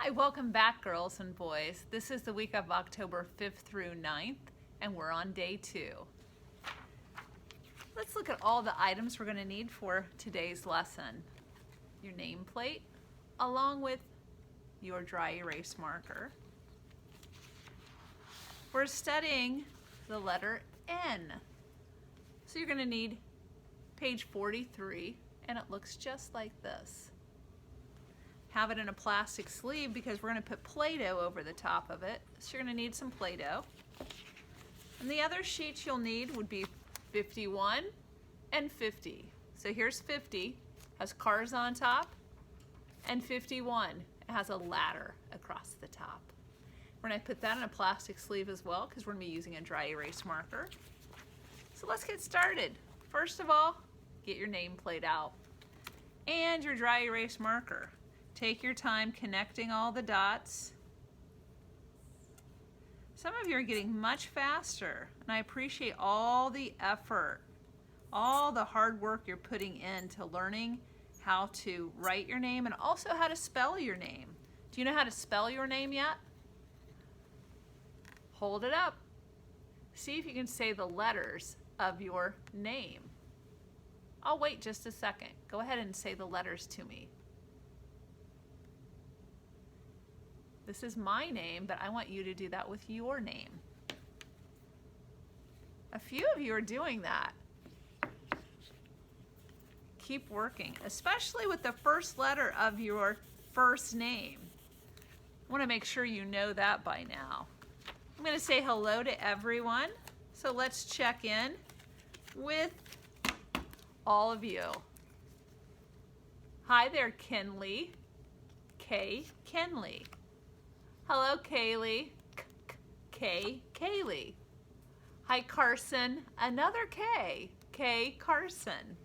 Hi, welcome back, girls and boys. This is the week of October 5th through 9th, and we're on day 2. Let's look at all the items we're going to need for today's lesson. Your nameplate, along with your dry erase marker. We're studying the letter N. So you're going to need page 43, and it looks just like this. Have it in a plastic sleeve because we're going to put Play-Doh over the top of it. So you're going to need some Play-Doh. And the other sheets you'll need would be 51 and 50. So here's 50, has cars on top, and 51, it has a ladder across the top. We're going to put that in a plastic sleeve as well because we're going to be using a dry erase marker. So let's get started. First of all, get your nameplate out and your dry erase marker. Take your time connecting all the dots. Some of you are getting much faster, and I appreciate all the effort, all the hard work you're putting into learning how to write your name and also how to spell your name. Do you know how to spell your name yet? Hold it up. See if you can say the letters of your name. I'll wait just a second. Go ahead and say the letters to me. This is my name, but I want you to do that with your name. A few of you are doing that. Keep working, especially with the first letter of your first name. I want to make sure you know that by now. I'm going to say hello to everyone, so let's check in with all of you. Hi there, Kenley. Kenley. Hello, Kaylee. Kaylee. Hi, Carson. Another K. Carson.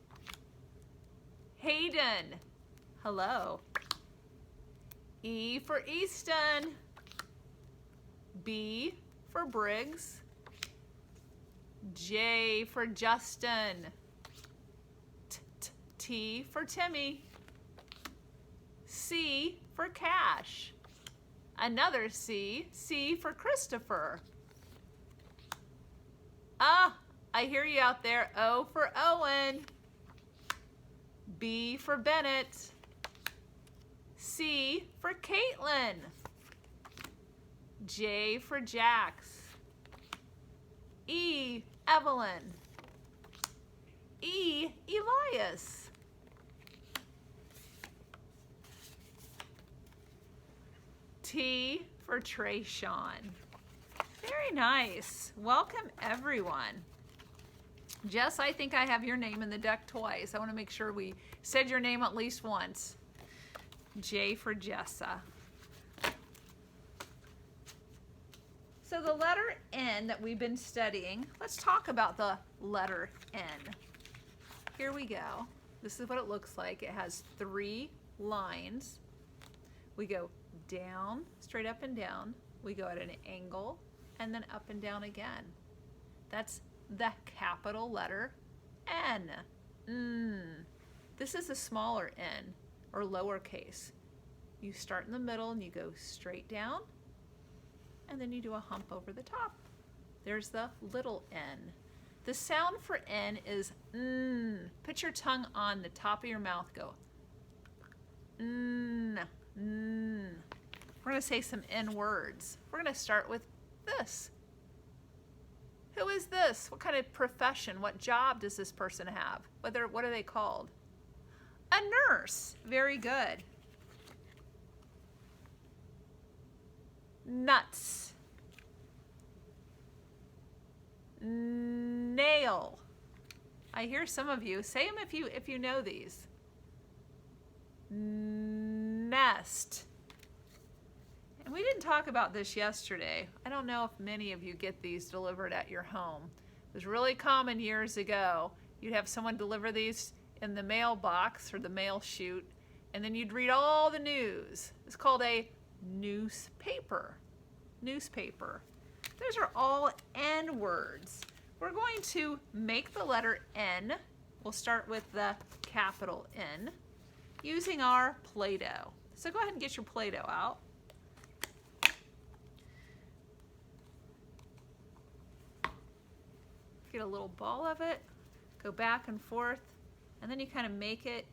Hayden. Hello. E for Easton. B for Briggs. J for Justin. T for Timmy. C for Cash. Another C for Christopher. Ah, I hear you out there. O for Owen. B for Bennett. C for Caitlin. J for Jax. E, Evelyn. E, Elias. T for Trayshawn. Very nice. Welcome, everyone. Jess, I think I have your name in the deck twice. I want to make sure we said your name at least once. J for Jessa. So the letter N that we've been studying, let's talk about the letter N. Here we go. This is what it looks like. It has 3 lines. We go down, straight up and down. We go at an angle and then up and down again. That's the capital letter N. This is a smaller N or lowercase. You start in the middle and you go straight down and then you do a hump over the top. There's the little n. The sound for N is N. Put your tongue on the top of your mouth. Go N. N. We're going to say some N words. We're going to start with this. Who is this? What kind of profession? What job does this person have? What are they called? A nurse. Very good. Nuts. Nail. I hear some of you. Say them if you know these. Nest. And we didn't talk about this yesterday. I don't know if many of you get these delivered at your home. It was really common years ago. You'd have someone deliver these in the mailbox or the mail chute, and then you'd read all the news. It's called a newspaper. Newspaper. Those are all N words. We're going to make the letter N. We'll start with the capital N using our Play-Doh. So go ahead and get your Play-Doh out. get a little ball of it, go back and forth, and then you kind of make it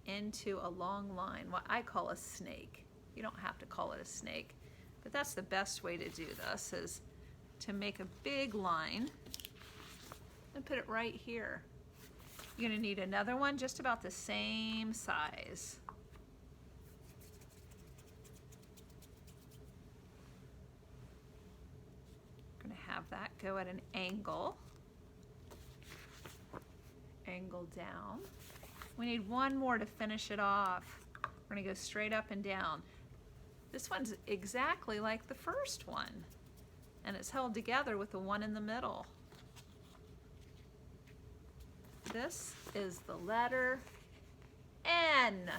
into a long line, what I call a snake. You don't have to call it a snake, but that's the best way to do this, is to make a big line and put it right here. You're going to need another one just about the same size. Going to have that go at an angle. Angle down. We need one more to finish it off. We're going to go straight up and down. This one's exactly like the first one, and it's held together with the one in the middle. This is the letter N.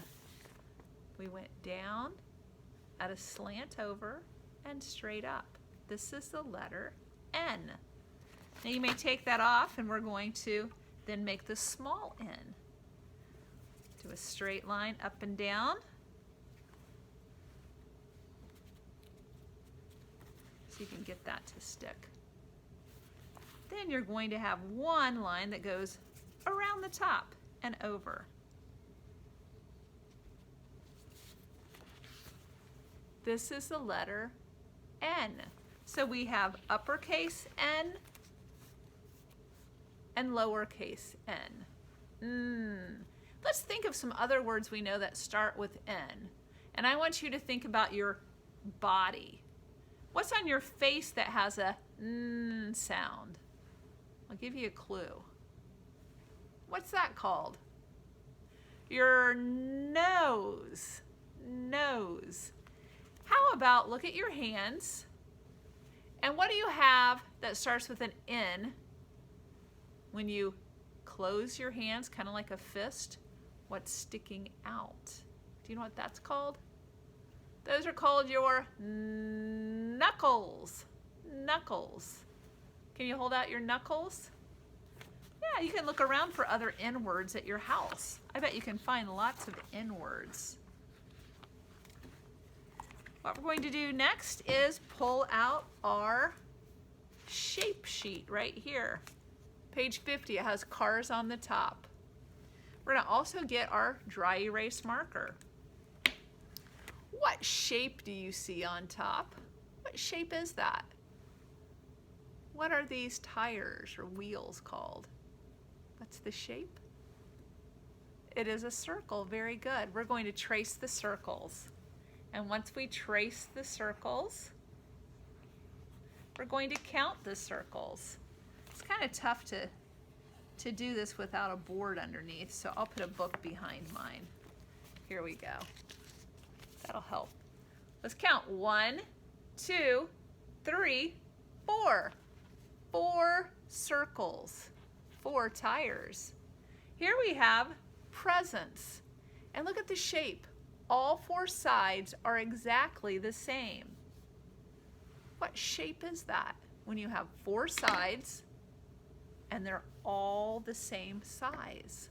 We went down at a slant over and straight up. This is the letter N. Now you may take that off, and we're going to then make the small n. Do a straight line up and down. So you can get that to stick. Then you're going to have one line that goes around the top and over. This is the letter N. So we have uppercase N and lowercase n. Let's think of some other words we know that start with N. And I want you to think about your body. What's on your face that has a N sound? I'll give you a clue. What's that called? Your nose. Nose. How about look at your hands, and what do you have that starts with an N when you close your hands, kind of like a fist? What's sticking out? Do you know what that's called? Those are called your knuckles. Knuckles. Can you hold out your knuckles? Yeah, you can look around for other N words at your house. I bet you can find lots of N words. What we're going to do next is pull out our shape sheet right here. Page 50, it has cars on the top. We're going to also get our dry erase marker. What shape do you see on top? What shape is that? What are these tires or wheels called? What's the shape? It is a circle. Very good. We're going to trace the circles. And once we trace the circles, we're going to count the circles. It's kind of tough to do this without a board underneath, so I'll put a book behind mine. Here we go. That'll help. Let's count. 1, 2, 3, 4. 4 circles, 4 tires. Here we have presents. And look at the shape. All 4 sides are exactly the same. What shape is that when you have 4 sides and they're all the same size?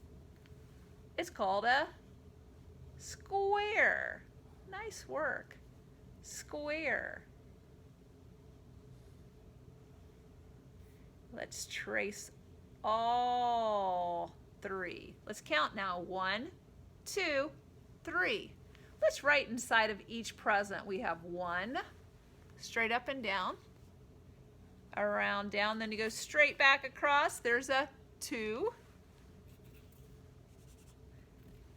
It's called a square. Nice work. Square. Let's trace all 3. Let's count now. 1, 2, 3. Let's write inside of each present. We have 1, straight up and down, around, down, then you go straight back across. There's a 2.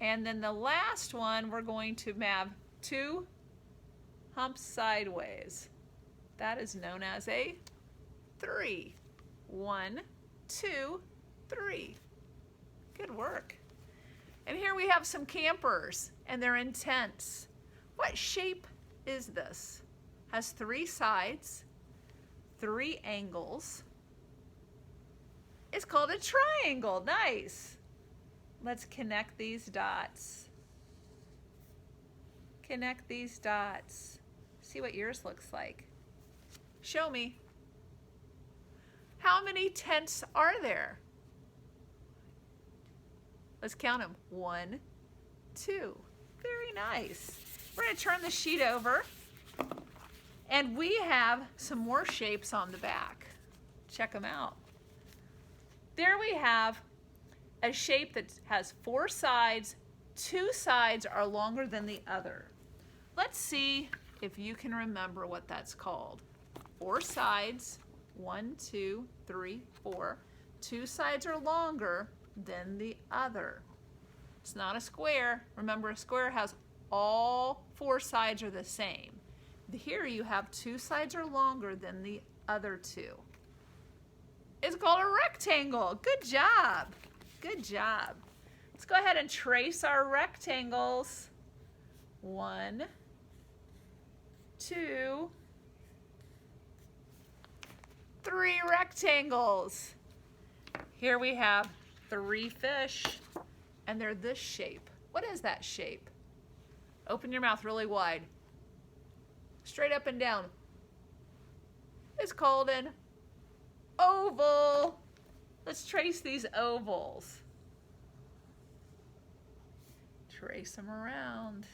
And then the last one, we're going to have 2 humps sideways. That is known as a 3. 1, 2, 3. Good work. And here we have some campers, and they're in tents. What shape is this? Has 3 sides, 3 angles. It's called a triangle. Nice. Let's connect these dots. Connect these dots. See what yours looks like. Show me. How many tents are there? Let's count them. 1, 2. Very nice. We're going to turn the sheet over, and we have some more shapes on the back. Check them out. There we have a shape that has 4 sides. 2 sides are longer than the other. Let's see if you can remember what that's called. 4 sides, 1, 2, 3, 4. 2 sides are longer than the other. It's not a square. Remember, a square has all 4 sides are the same. Here you have 2 sides are longer than the other 2. It's called a rectangle. Good job. Good job. Let's go ahead and trace our rectangles. 1, 2, 3 rectangles. Here we have 3 fish, and they're this shape. What is that shape? Open your mouth really wide. Straight up and down. It's called an oval. Let's trace these ovals. Trace them around.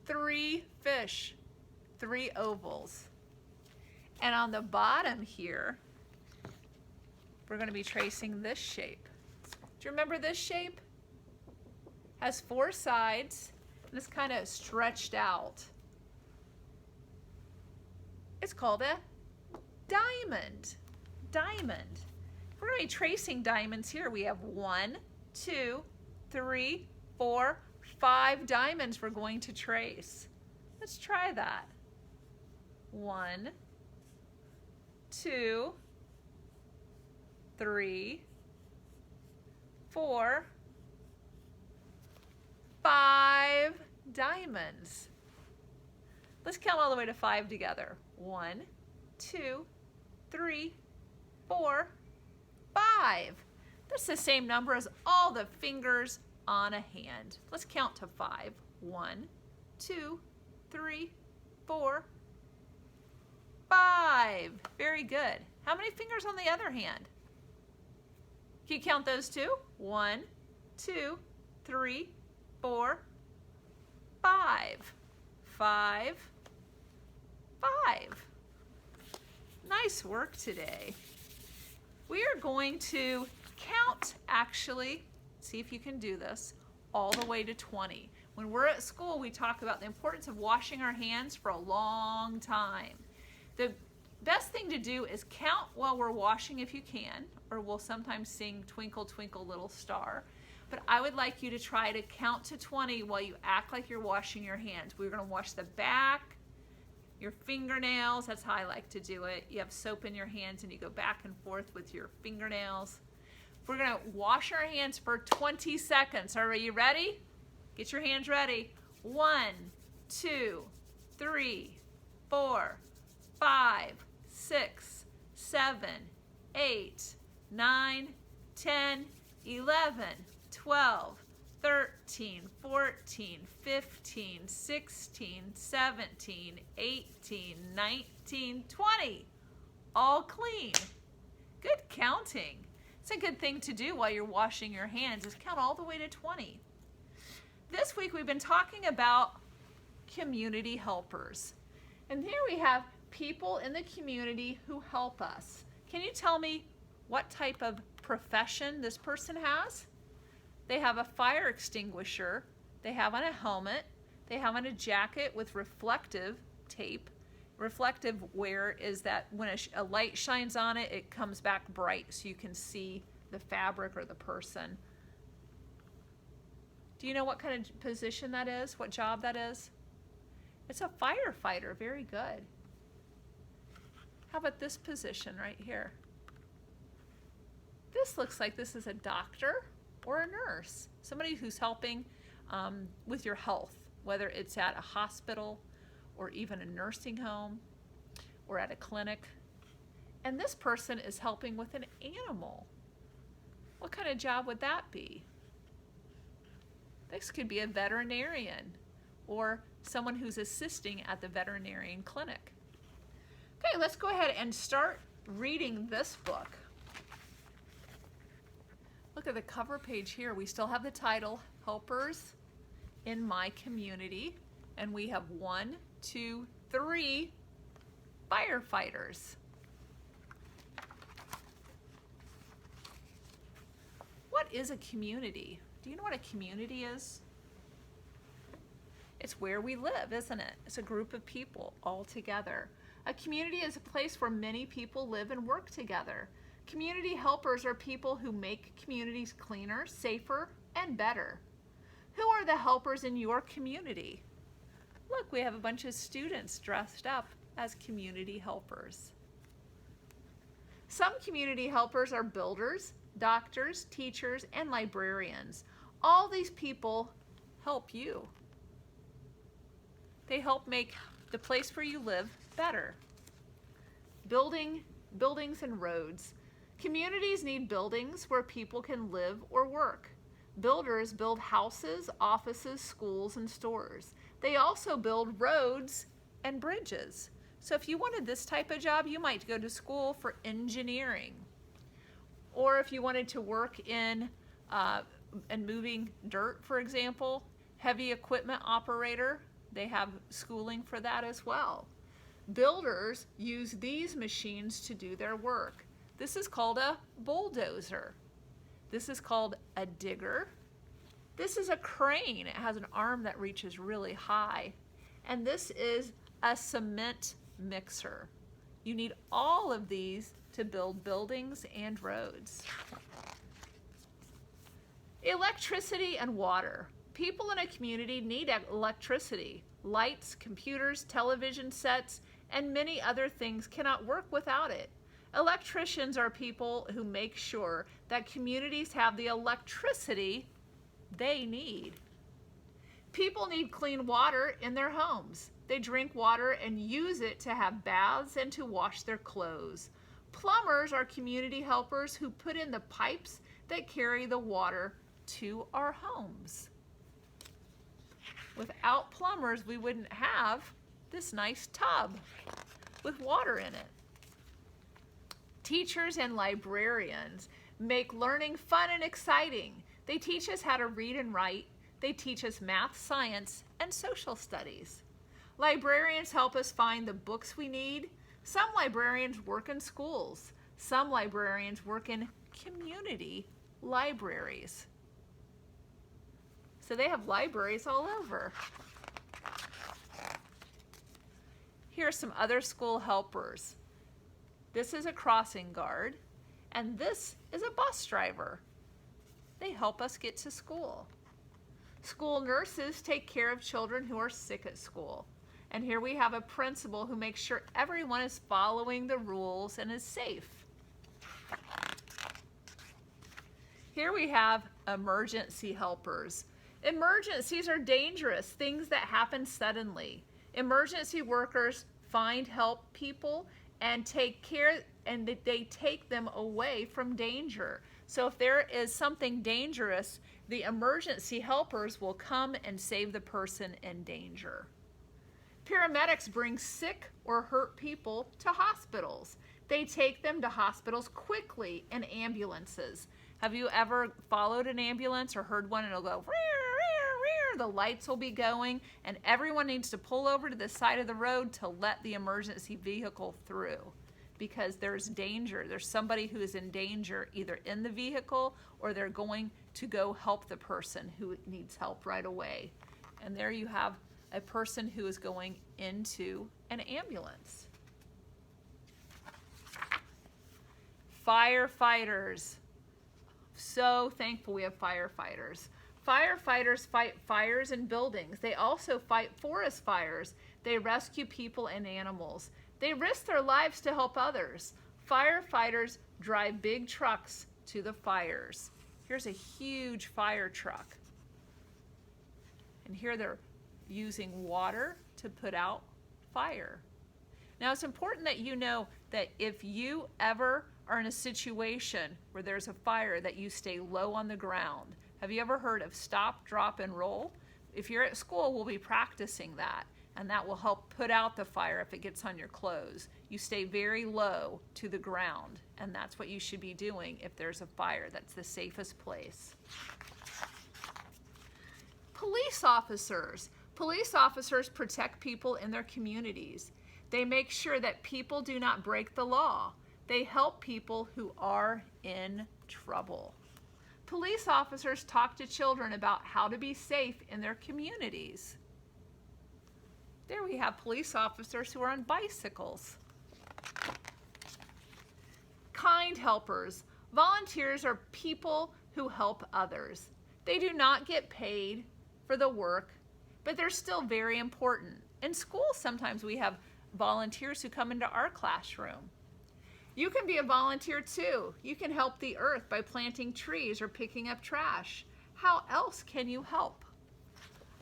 Three fish, 3 ovals. And on the bottom here, we're going to be tracing this shape. Do you remember this shape? Has 4 sides, and it's kind of stretched out. It's called a diamond. Diamond. We're going to be tracing diamonds here. We have 1, 2, 3, 4, 5 diamonds we're going to trace. Let's try that. 1, 2, 3, 4, 5 diamonds. Let's count all the way to 5 together. 1, 2, 3, 4, 5. That's the same number as all the fingers on a hand. Let's count to 5. 1, 2, 3, 4, 5. Very good. How many fingers on the other hand? Can you count those too? 1, 2, 3, 4, 5. 5, 5. Nice work today. We are going to count, actually, see if you can do this, all the way to 20. When we're at school, we talk about the importance of washing our hands for a long time. The best thing to do is count while we're washing if you can, or we'll sometimes sing Twinkle, Twinkle, Little Star. But I would like you to try to count to 20 while you act like you're washing your hands. We're going to wash the back, your fingernails. That's how I like to do it. You have soap in your hands and you go back and forth with your fingernails. We're going to wash our hands for 20 seconds. Are you ready? Get your hands ready. 1, 2, 3, 4, 5, 6, 7, 8, 9, 10, 11, 12, 13, 14, 15, 16, 17, 18, 19, 20. All clean. Good counting. It's a good thing to do while you're washing your hands is count all the way to 20. This week we've been talking about community helpers. And here we have people in the community who help us. Can you tell me what type of profession this person has? They have a fire extinguisher. They have on a helmet. They have on a jacket with reflective tape. Reflective wear is that when a light shines on it, it comes back bright so you can see the fabric or the person. Do you know what kind of position that is? What job that is? It's a firefighter. Very good. How about this position right here? This looks like this is a doctor or a nurse, somebody who's helping with your health, whether it's at a hospital or even a nursing home or at a clinic. And this person is helping with an animal. What kind of job would that be? This could be a veterinarian or someone who's assisting at the veterinarian clinic. Okay, let's go ahead and start reading this book. Look at the cover page here. We still have the title, Helpers in My Community. And we have 1, 2, 3 firefighters. What is a community? Do you know what a community is? It's where we live, isn't it? It's a group of people all together. A community is a place where many people live and work together. Community helpers are people who make communities cleaner, safer, and better. Who are the helpers in your community? Look, we have a bunch of students dressed up as community helpers. Some community helpers are builders, doctors, teachers, and librarians. All these people help you. They help make the place where you live better. Buildings and roads. Communities need buildings where people can live or work. Builders build houses, offices, schools, and stores. They also build roads and bridges. So if you wanted this type of job, you might go to school for engineering. Or if you wanted to work in and moving dirt, for example, heavy equipment operator, they have schooling for that as well. Builders use these machines to do their work. This is called a bulldozer. This is called a digger. This is a crane. It has an arm that reaches really high. And this is a cement mixer. You need all of these to build buildings and roads. Electricity and water. People in a community need electricity. Lights, computers, television sets, and many other things cannot work without it. Electricians are people who make sure that communities have the electricity they need. People need clean water in their homes. They drink water and use it to have baths and to wash their clothes. Plumbers are community helpers who put in the pipes that carry the water to our homes. Without plumbers, we wouldn't have this nice tub with water in it. Teachers and librarians make learning fun and exciting. They teach us how to read and write. They teach us math, science, and social studies. Librarians help us find the books we need. Some librarians work in schools. Some librarians work in community libraries. So they have libraries all over. Here are some other school helpers. This is a crossing guard, and this is a bus driver. They help us get to school. School nurses take care of children who are sick at school. And here we have a principal who makes sure everyone is following the rules and is safe. Here we have emergency helpers. Emergencies are dangerous, things that happen suddenly. Emergency workers find help people and take care, and they take them away from danger. So if there is something dangerous, the emergency helpers will come and save the person in danger. Paramedics bring sick or hurt people to hospitals. They take them to hospitals quickly in ambulances. Have you ever followed an ambulance or heard one and it'll go, rear, rear, rear, the lights will be going, and everyone needs to pull over to the side of the road to let the emergency vehicle through because there's danger. There's somebody who is in danger either in the vehicle or they're going to go help the person who needs help right away. And there you have a person who is going into an ambulance. Firefighters. So thankful we have firefighters. Firefighters fight fires in buildings. They also fight forest fires. They rescue people and animals. They risk their lives to help others. Firefighters drive big trucks to the fires. Here's a huge fire truck. And here they're using water to put out fire. Now it's important that you know that if you ever are in a situation where there's a fire, that you stay low on the ground. Have you ever heard of stop, drop, and roll? If you're at school, we'll be practicing that, and that will help put out the fire if it gets on your clothes. You stay very low to the ground, and that's what you should be doing if there's a fire. That's the safest place. Police officers. Police officers protect people in their communities. They make sure that people do not break the law. They help people who are in trouble. Police officers talk to children about how to be safe in their communities. There we have police officers who are on bicycles. Kind helpers. Volunteers are people who help others. They do not get paid for the work, but they're still very important. In school, sometimes we have volunteers who come into our classroom. You can be a volunteer too. You can help the earth by planting trees or picking up trash. How else can you help?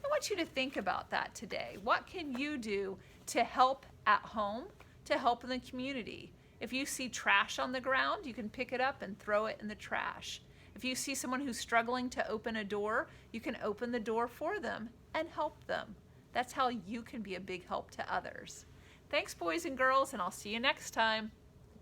I want you to think about that today. What can you do to help at home, to help in the community? If you see trash on the ground, you can pick it up and throw it in the trash. If you see someone who's struggling to open a door, you can open the door for them and help them. That's how you can be a big help to others. Thanks, boys and girls, and I'll see you next time.